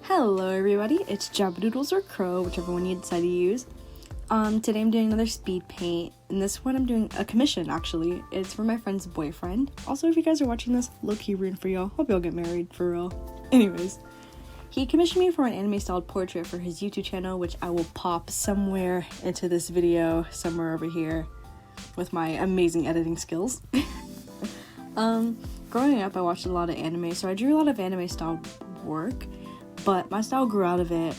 Hello everybody, it's Jabbadoodles or Crow, whichever one you decide to use. Today I'm doing another speed paint, and this one I'm doing a commission actually. It's for my friend's boyfriend. Also, if you guys are watching this, low-key rooting for y'all. Hope y'all get married, for real. Anyways, he commissioned me for an anime-styled portrait for his YouTube channel, which I will pop somewhere into this video, somewhere over here, with my amazing editing skills. Growing up, I watched a lot of anime, so I drew a lot of anime-styled work. But my style grew out of it,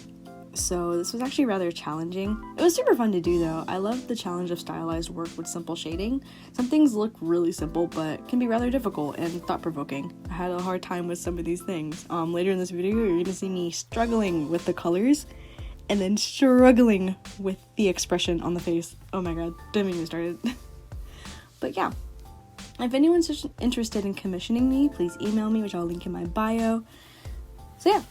so this was actually rather challenging. It was super fun to do though. I love the challenge of stylized work with simple shading. Some things look really simple, but can be rather difficult and thought-provoking. I had a hard time with some of these things. Later in this video, you're gonna see me struggling with the colors, and then struggling with the expression on the face. Oh my god, don't even get me started. But yeah, if anyone's interested in commissioning me, please email me, which I'll link in my bio. So yeah.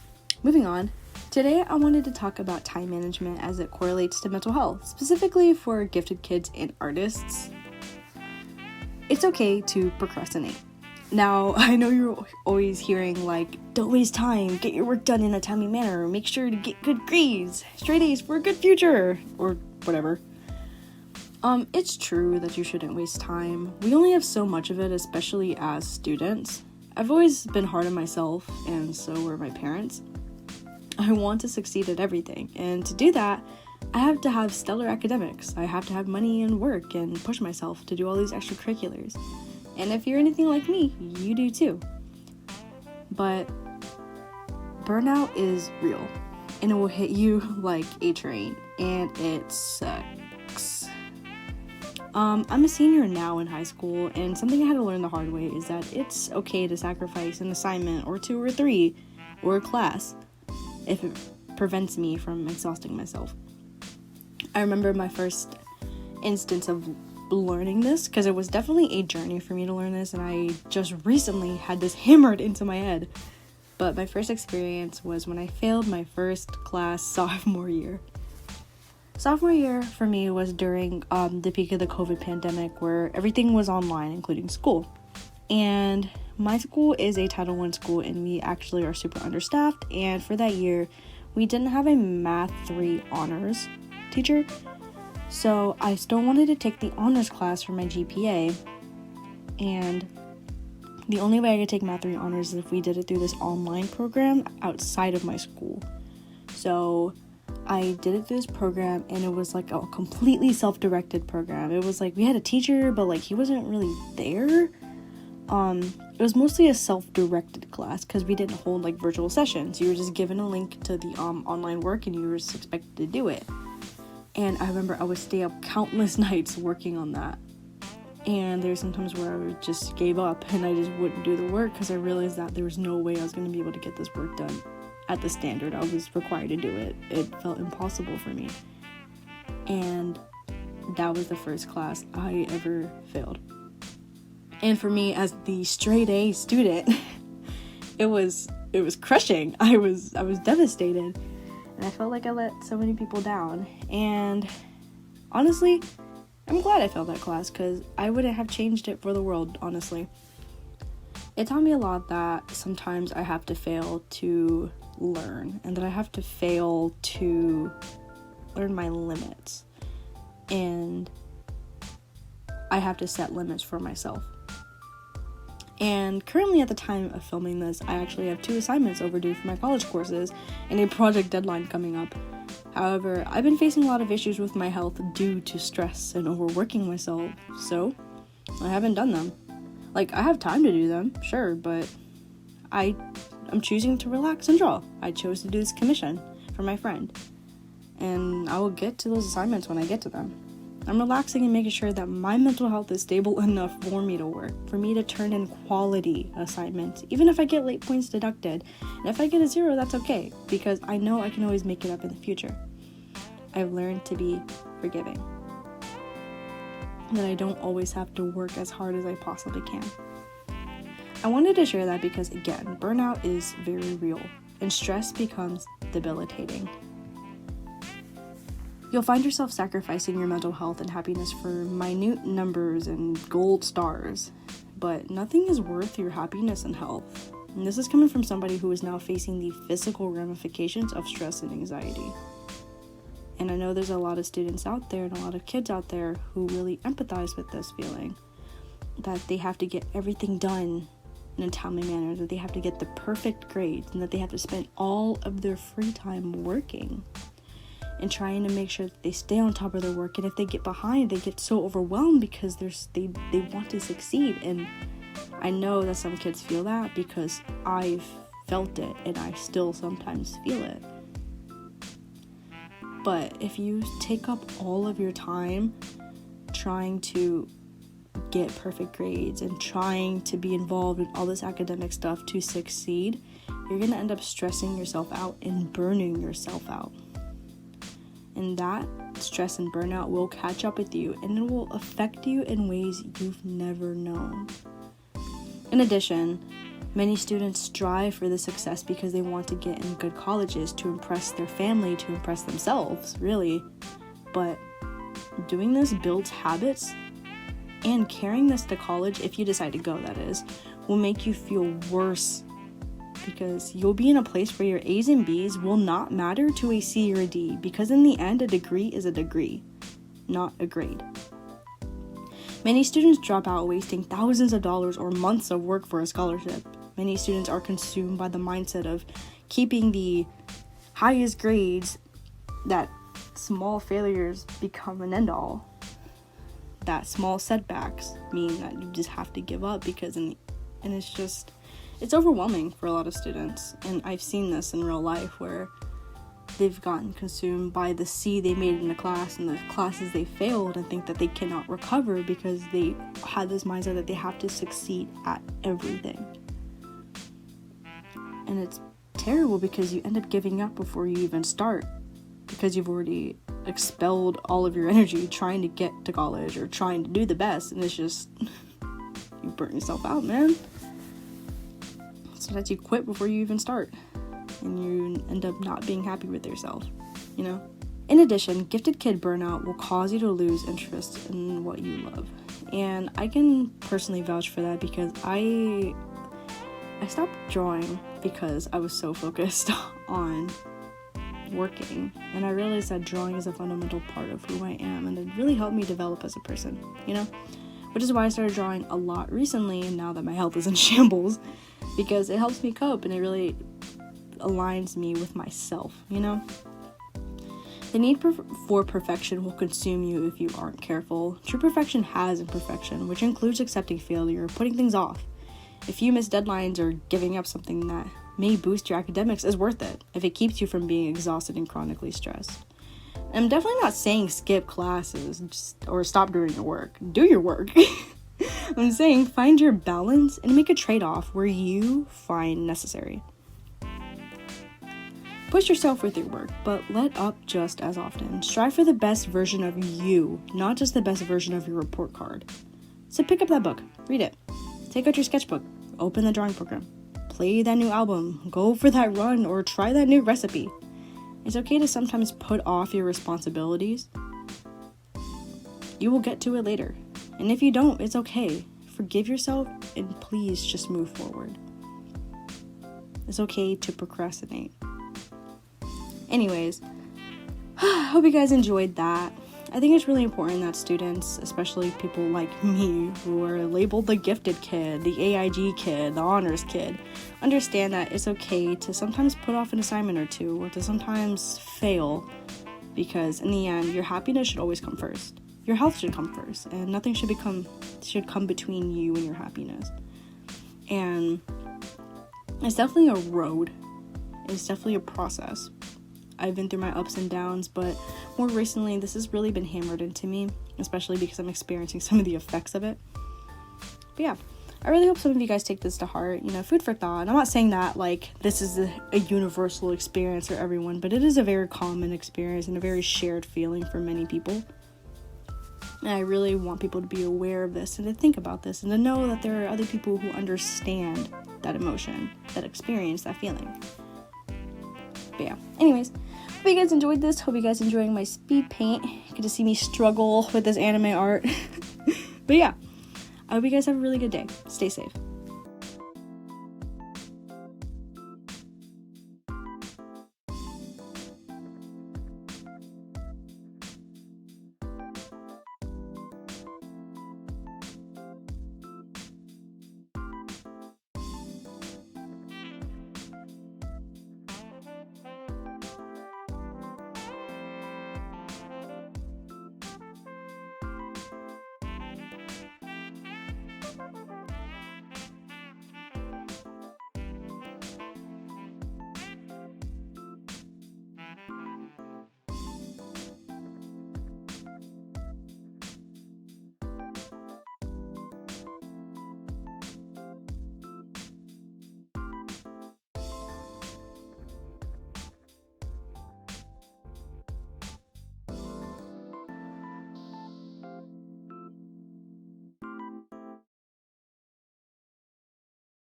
Moving on, today I wanted to talk about time management as it correlates to mental health, specifically for gifted kids and artists. It's okay to procrastinate. Now, I know you're always hearing like, don't waste time, get your work done in a timely manner, make sure to get good grades, straight A's for a good future, or whatever. It's true that you shouldn't waste time. We only have so much of it, especially as students. I've always been hard on myself, and so were my parents. I want to succeed at everything, and to do that, I have to have stellar academics. I have to have money and work and push myself to do all these extracurriculars. And if you're anything like me, you do too. But burnout is real, and it will hit you like a train, and it sucks. I'm a senior now in high school, and something I had to learn the hard way is that it's okay to sacrifice an assignment or 2 or 3 or a class if it prevents me from exhausting myself. I remember my first instance of learning this, because it was definitely a journey for me to learn this, and I just recently had this hammered into my head. But my first experience was when I failed my first class sophomore year. Sophomore year for me was during the peak of the COVID pandemic, where everything was online, including school. And my school is a Title I school, and we actually are super understaffed. And for that year, we didn't have a Math 3 honors teacher. So I still wanted to take the honors class for my GPA. And the only way I could take Math 3 honors is if we did it through this online program outside of my school. So I did it through this program, and it was like a completely self-directed program. It was like we had a teacher, but like he wasn't really there. It was mostly a self-directed class because we didn't hold like virtual sessions. You were just given a link to the online work, and you were just expected to do it. And I remember I would stay up countless nights working on that. And there's sometimes where I would just gave up and I just wouldn't do the work because I realized that there was no way I was going to be able to get this work done at the standard I was required to do it. It felt impossible for me. And that was the first class I ever failed. And for me, as the straight A student, it was crushing. I was devastated, and I felt like I let so many people down. And honestly, I'm glad I failed that class because I wouldn't have changed it for the world, honestly. It taught me a lot that sometimes I have to fail to learn, and that I have to fail to learn my limits, and I have to set limits for myself. And currently, at the time of filming this, I actually have 2 assignments overdue for my college courses and a project deadline coming up. However, I've been facing a lot of issues with my health due to stress and overworking myself, so I haven't done them. Like, I have time to do them, sure, but I'm choosing to relax and draw. I chose to do this commission for my friend, and I will get to those assignments when I get to them. I'm relaxing and making sure that my mental health is stable enough for me to work, for me to turn in quality assignments, even if I get late points deducted. And if I get a 0, that's okay, because I know I can always make it up in the future. I've learned to be forgiving, that I don't always have to work as hard as I possibly can. I wanted to share that because, again, burnout is very real, and stress becomes debilitating. You'll find yourself sacrificing your mental health and happiness for minute numbers and gold stars, but nothing is worth your happiness and health. And this is coming from somebody who is now facing the physical ramifications of stress and anxiety. And I know there's a lot of students out there and a lot of kids out there who really empathize with this feeling, that they have to get everything done in a timely manner, that they have to get the perfect grades, and that they have to spend all of their free time working and trying to make sure that they stay on top of their work. And if they get behind, they get so overwhelmed because they want to succeed. And I know that some kids feel that because I've felt it and I still sometimes feel it. But if you take up all of your time trying to get perfect grades and trying to be involved in all this academic stuff to succeed, you're going to end up stressing yourself out and burning yourself out. And that stress and burnout will catch up with you, and it will affect you in ways you've never known. In addition, many students strive for this success because they want to get in good colleges to impress their family, to impress themselves, really. But doing this builds habits, and carrying this to college, if you decide to go, that is, will make you feel worse, because you'll be in a place where your A's and B's will not matter to a C or a D, because in the end, a degree is a degree, not a grade. Many students drop out, wasting thousands of dollars or months of work for a scholarship. Many students are consumed by the mindset of keeping the highest grades, that small failures become an end all. That small setbacks mean that you just have to give up, because it's overwhelming for a lot of students. And I've seen this in real life where they've gotten consumed by the C they made in the class and the classes they failed, and think that they cannot recover because they had this mindset that they have to succeed at everything. And it's terrible because you end up giving up before you even start, because you've already expelled all of your energy trying to get to college or trying to do the best, and it's just, you burn yourself out, man. Sometimes you quit before you even start, and you end up not being happy with yourself, you know? In addition, gifted kid burnout will cause you to lose interest in what you love. And I can personally vouch for that, because I stopped drawing because I was so focused on working, and I realized that drawing is a fundamental part of who I am, and it really helped me develop as a person, you know? Which is why I started drawing a lot recently, and now that my health is in shambles, because it helps me cope and it really aligns me with myself, you know? The need for perfection will consume you if you aren't careful. True perfection has imperfection, which includes accepting failure, putting things off. If you miss deadlines or giving up something that may boost your academics is worth it if it keeps you from being exhausted and chronically stressed. I'm definitely not saying skip classes or stop doing your work. Do your work. I'm saying find your balance and make a trade-off where you find necessary. Push yourself with your work, but let up just as often. Strive for the best version of you, not just the best version of your report card. So pick up that book, read it, take out your sketchbook, open the drawing program, play that new album, go for that run, or try that new recipe. It's okay to sometimes put off your responsibilities. You will get to it later. And if you don't, it's okay. Forgive yourself and please just move forward. It's okay to procrastinate. Anyways, I hope you guys enjoyed that. I think it's really important that students, especially people like me who are labeled the gifted kid, the AIG kid, the honors kid, understand that it's okay to sometimes put off an assignment or two, or to sometimes fail, because in the end, your happiness should always come first. Your health should come first, and nothing should come between you and your happiness. And it's definitely a road. It's definitely a process. I've been through my ups and downs, but more recently, this has really been hammered into me, especially because I'm experiencing some of the effects of it. But yeah, I really hope some of you guys take this to heart, food for thought. And I'm not saying that, this is a universal experience for everyone, but it is a very common experience and a very shared feeling for many people. And I really want people to be aware of this and to think about this and to know that there are other people who understand that emotion, that experience, that feeling. But yeah, anyways, hope you guys enjoyed this. Hope you guys enjoying my speed paint. Get to see me struggle with this anime art. But yeah, I hope you guys have a really good day. Stay safe.